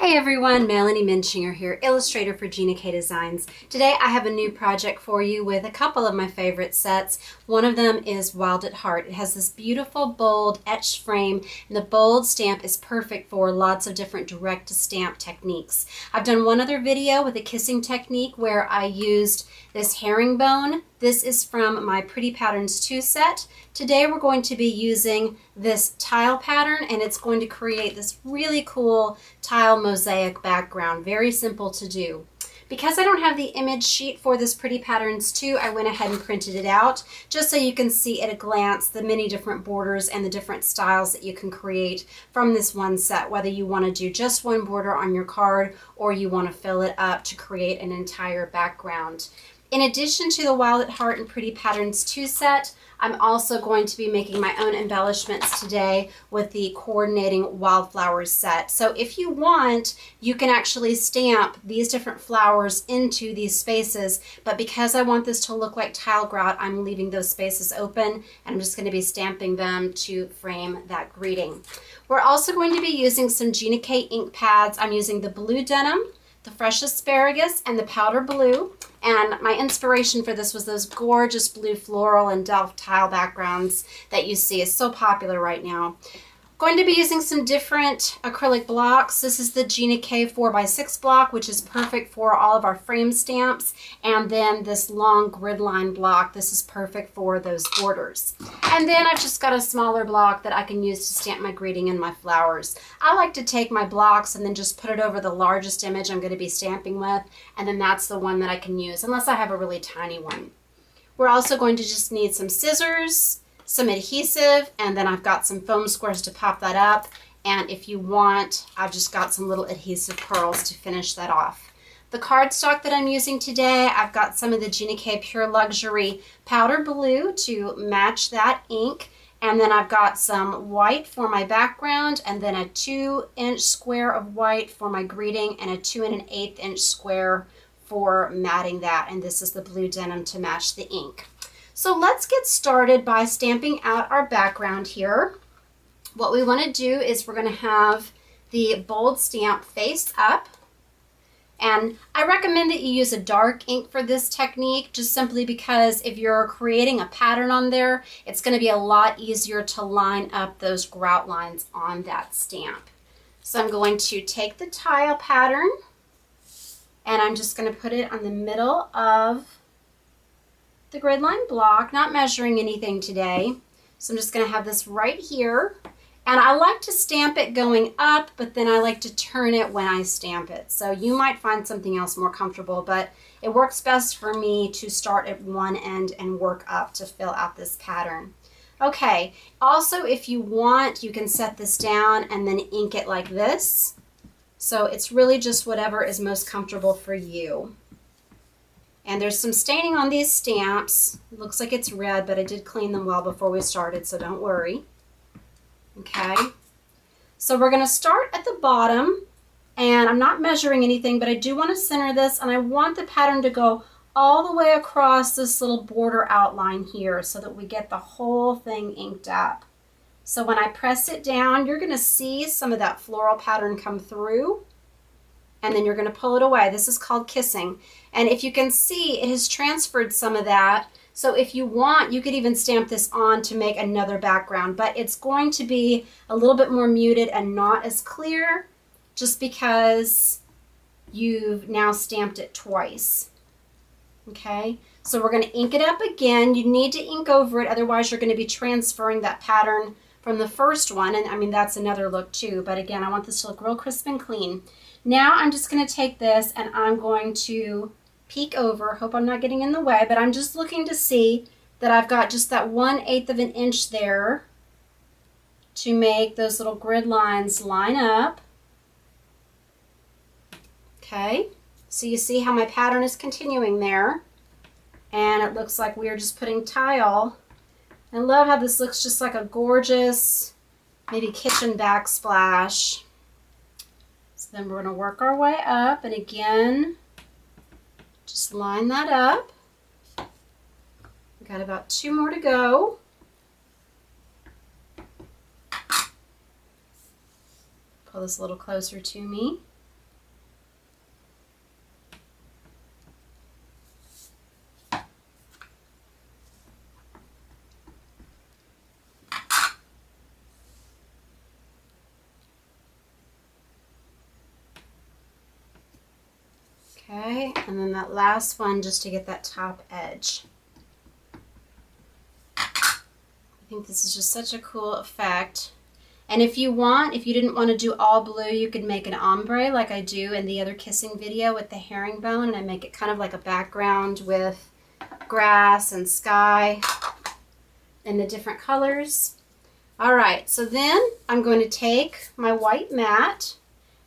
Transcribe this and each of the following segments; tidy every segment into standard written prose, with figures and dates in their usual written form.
Hey everyone, Melanie Muenchinger here, illustrator for Gina K Designs. Today I have a new project for you with a couple of my favorite sets. One of them is Wild at Heart. It has this beautiful bold etched frame, and the bold stamp is perfect for lots of different direct to stamp techniques. I've done one other video with a kissing technique where I used this herringbone. This is from my Pretty Patterns 2 set. Today we're going to be using this tile pattern, and it's going to create this really cool tile mosaic background. Very simple to do. Because I don't have the image sheet for this Pretty Patterns 2, I went ahead and printed it out just so you can see at a glance the many different borders and the different styles that you can create from this one set, whether you want to do just one border on your card or you want to fill it up to create an entire background. In addition to the Wild at Heart and Pretty Patterns 2 set, I'm also going to be making my own embellishments today with the Coordinating Wildflowers set. So if you want, you can actually stamp these different flowers into these spaces, but because I want this to look like tile grout, I'm leaving those spaces open, and I'm just going to be stamping them to frame that greeting. We're also going to be using some Gina K ink pads. I'm using the blue denim, the fresh asparagus, and the powder blue. And my inspiration for this was those gorgeous blue floral and delft tile backgrounds that you see is so popular right now. Going to be using some different acrylic blocks. This is the Gina K 4x6 block, which is perfect for all of our frame stamps. And then this long grid line block. This is perfect for those borders. And then I've just got a smaller block that I can use to stamp my greeting and my flowers. I like to take my blocks and then just put it over the largest image I'm going to be stamping with. And then that's the one that I can use, unless I have a really tiny one. We're also going to just need some scissors, some adhesive, and then I've got some foam squares to pop that up. And if you want, I've just got some little adhesive pearls to finish that off. The cardstock that I'm using today, I've got some of the Gina K Pure Luxury powder blue to match that ink. And then I've got some white for my background, and then a 2-inch square of white for my greeting, and a 2 1/8 inch square for matting that. And this is the blue denim to match the ink. So let's get started by stamping out our background here. What we want to do is we're going to have the bold stamp face up. And I recommend that you use a dark ink for this technique, just simply because if you're creating a pattern on there, it's going to be a lot easier to line up those grout lines on that stamp. So I'm going to take the tile pattern, and I'm just going to put it on the middle of the grid line block, not measuring anything today. So I'm just going to have this right here. And I like to stamp it going up, but then I like to turn it when I stamp it. So you might find something else more comfortable, but it works best for me to start at one end and work up to fill out this pattern. Okay, also if you want, you can set this down and then ink it like this. So it's really just whatever is most comfortable for you. And there's some staining on these stamps. It looks like it's red, but I did clean them well before we started, so don't worry. Okay, so we're going to start at the bottom, and I'm not measuring anything, but I do want to center this, and I want the pattern to go all the way across this little border outline here so that we get the whole thing inked up. So when I press it down, you're going to see some of that floral pattern come through, and then you're going to pull it away. This is called kissing. And if you can see, it has transferred some of that. So if you want, you could even stamp this on to make another background, but it's going to be a little bit more muted and not as clear just because you've now stamped it twice. Okay, so we're going to ink it up again. You need to ink over it, otherwise you're going to be transferring that pattern from the first one. And I mean, that's another look too, but again, I want this to look real crisp and clean. Now I'm just going to take this and I'm going to peek over. Hope I'm not getting in the way, but I'm just looking to see that I've got just that 1/8 of an inch there to make those little grid lines line up. Okay, so you see how my pattern is continuing there, and it looks like we're just putting tile. I love how this looks just like a gorgeous, maybe kitchen backsplash. So then we're going to work our way up, and again, just line that up. We've got about 2 more to go. Pull this a little closer to me. Okay, and then that last one just to get that top edge. I think this is just such a cool effect. And if you didn't want to do all blue, you could make an ombre like I do in the other kissing video with the herringbone, and I make it kind of like a background with grass and sky and the different colors. All right, so then I'm going to take my white mat,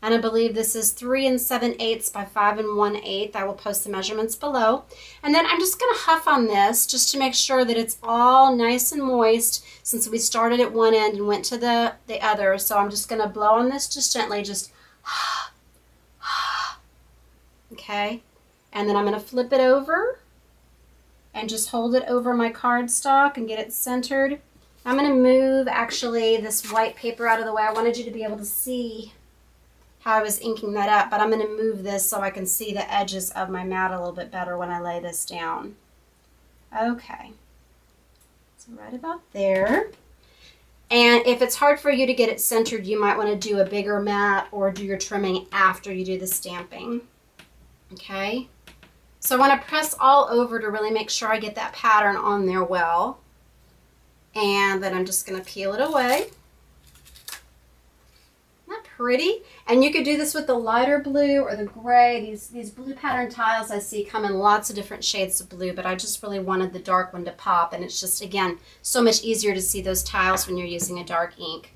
and I believe this is 3 7/8 by 5 1/8. I will post the measurements below. And then I'm just going to huff on this just to make sure that it's all nice and moist, since we started at one end and went to the other. So I'm just going to blow on this just gently, just okay. And then I'm going to flip it over and just hold it over my cardstock and get it centered. I'm going to move actually this white paper out of the way. I wanted you to be able to see how I was inking that up, but I'm going to move this so I can see the edges of my mat a little bit better when I lay this down. Okay, so right about there. And if it's hard for you to get it centered, you might want to do a bigger mat or do your trimming after you do the stamping. Okay, so I want to press all over to really make sure I get that pattern on there well. And then I'm just going to peel it away. Isn't that pretty? And you could do this with the lighter blue or the gray. These blue pattern tiles I see come in lots of different shades of blue, but I just really wanted the dark one to pop, and it's just, again, so much easier to see those tiles when you're using a dark ink.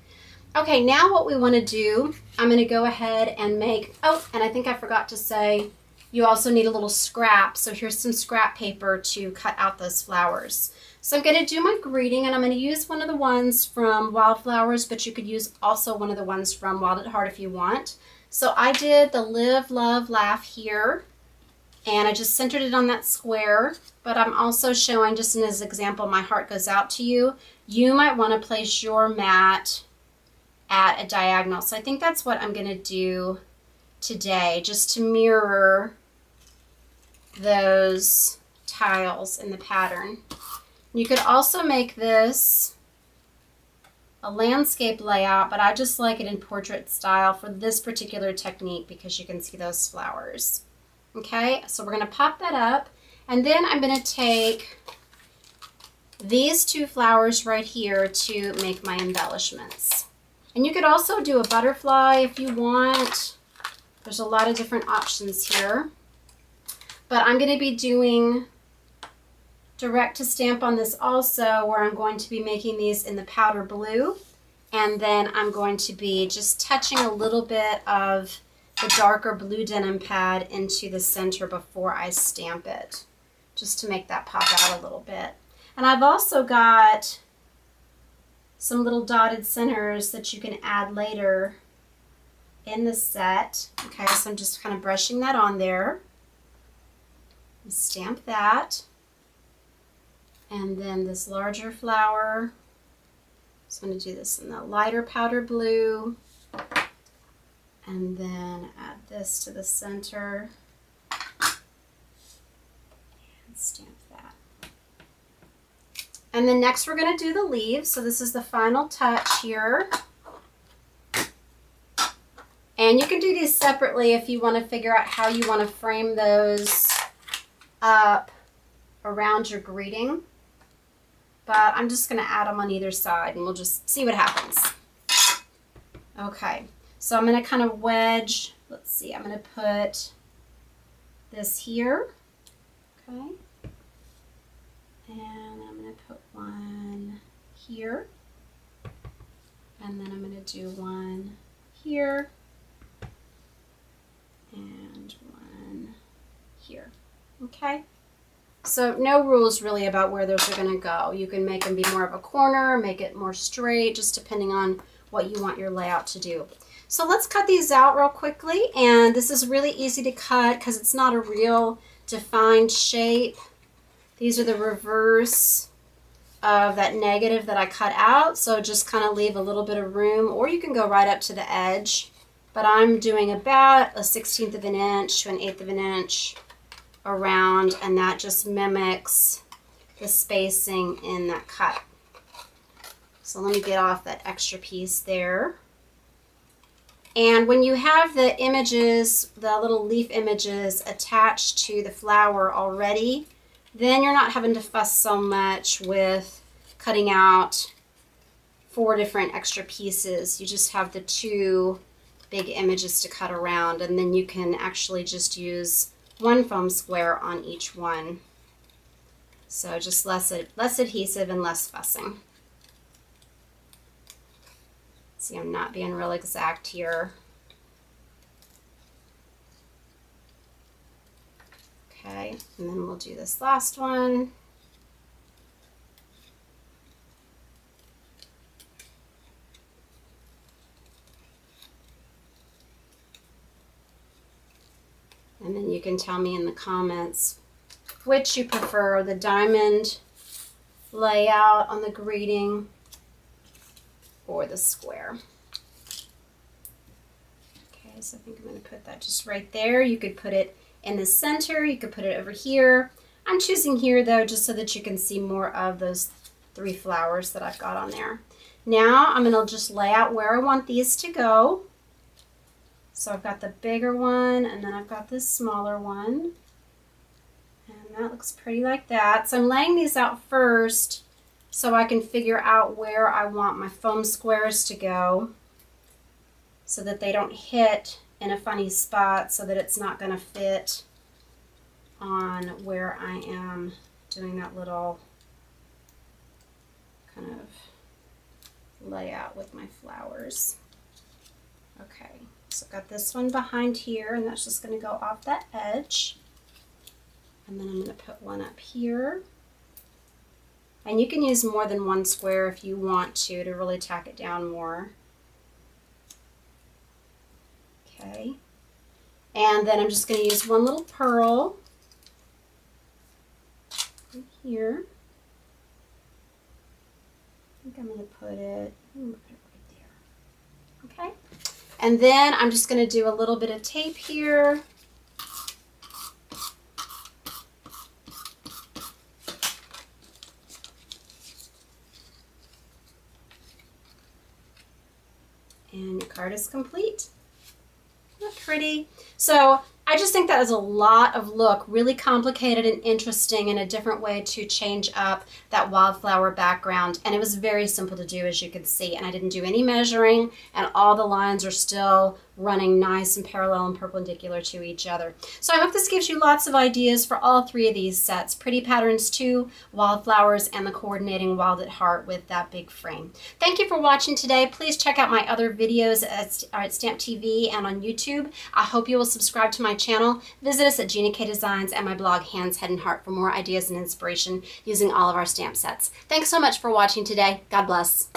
Okay, now what we want to do, I'm going to go ahead and make, oh, and I think I forgot to say, you also need a little scrap. So here's some scrap paper to cut out those flowers. So I'm going to do my greeting, and I'm going to use one of the ones from Wildflowers, but you could use also one of the ones from Wild at Heart if you want. So I did the Live, Love, Laugh here, and I just centered it on that square, but I'm also showing, just as an example, my heart goes out to you. You might want to place your mat at a diagonal. So I think that's what I'm going to do today, just to mirror those tiles in the pattern. You could also make this a landscape layout, but I just like it in portrait style for this particular technique because you can see those flowers. Okay, so we're going to pop that up, and then I'm going to take these two flowers right here to make my embellishments. And you could also do a butterfly if you want. There's a lot of different options here. But I'm going to be doing direct to stamp on this also, where I'm going to be making these in the powder blue, and then I'm going to be just touching a little bit of the darker blue denim pad into the center before I stamp it, just to make that pop out a little bit. And I've also got some little dotted centers that you can add later in the set. Okay, so I'm just kind of brushing that on there. Stamp that. And then this larger flower, so I'm going to do this in the lighter powder blue, and then add this to the center and stamp that. And then next we're going to do the leaves, so this is the final touch here. And you can do these separately if you want to figure out how you want to frame those up around your greeting. But I'm just going to add them on either side, and we'll just see what happens. Okay, so I'm going to kind of wedge, let's see, I'm going to put this here, okay, and I'm going to put one here, and then I'm going to do one here, and one here, okay? So no rules really about where those are going to go. You can make them be more of a corner, make it more straight, just depending on what you want your layout to do. So let's cut these out real quickly, and this is really easy to cut because it's not a real defined shape. These are the reverse of that negative that I cut out, so just kind of leave a little bit of room, or you can go right up to the edge. But I'm doing about a 1/16 of an inch to an 1/8 of an inch around, and that just mimics the spacing in that cut. So let me get off that extra piece there. And when you have the images, the little leaf images attached to the flower already, then you're not having to fuss so much with cutting out 4 different extra pieces. You just have the 2 big images to cut around, and then you can actually just use 1 foam square on each one. So just less adhesive and less fussing. See, I'm not being real exact here. Okay, and then we'll do this last one. And then you can tell me in the comments which you prefer, the diamond layout on the greeting or the square. Okay, so I think I'm going to put that just right there. You could put it in the center, you could put it over here. I'm choosing here though just so that you can see more of those 3 flowers that I've got on there. Now I'm going to just lay out where I want these to go. So I've got the bigger one, and then I've got this smaller one. And that looks pretty like that. So I'm laying these out first so I can figure out where I want my foam squares to go so that they don't hit in a funny spot, so that it's not going to fit on where I am doing that little kind of layout with my flowers. Okay, so I've got this one behind here, and that's just going to go off that edge. And then I'm going to put one up here. And you can use more than 1 square if you want to really tack it down more. Okay. And then I'm just going to use 1 little pearl right here. I think I'm going to put it right there. Okay. And then I'm just going to do a little bit of tape here. And your card is complete. Isn't that pretty? So I just think that is a lot of look, really complicated and interesting, and a different way to change up that wildflower background. And it was very simple to do, as you can see. And I didn't do any measuring, and all the lines are still running nice and parallel and perpendicular to each other. So I hope this gives you lots of ideas for all 3 of these sets. Pretty Patterns 2, Wildflowers, and the coordinating Wild at Heart with that big frame. Thank you for watching today. Please check out my other videos at Stamp TV and on YouTube. I hope you will subscribe to my channel. Visit us at Gina K Designs and my blog Hands, Head, and Heart for more ideas and inspiration using all of our stamp sets. Thanks so much for watching today. God bless.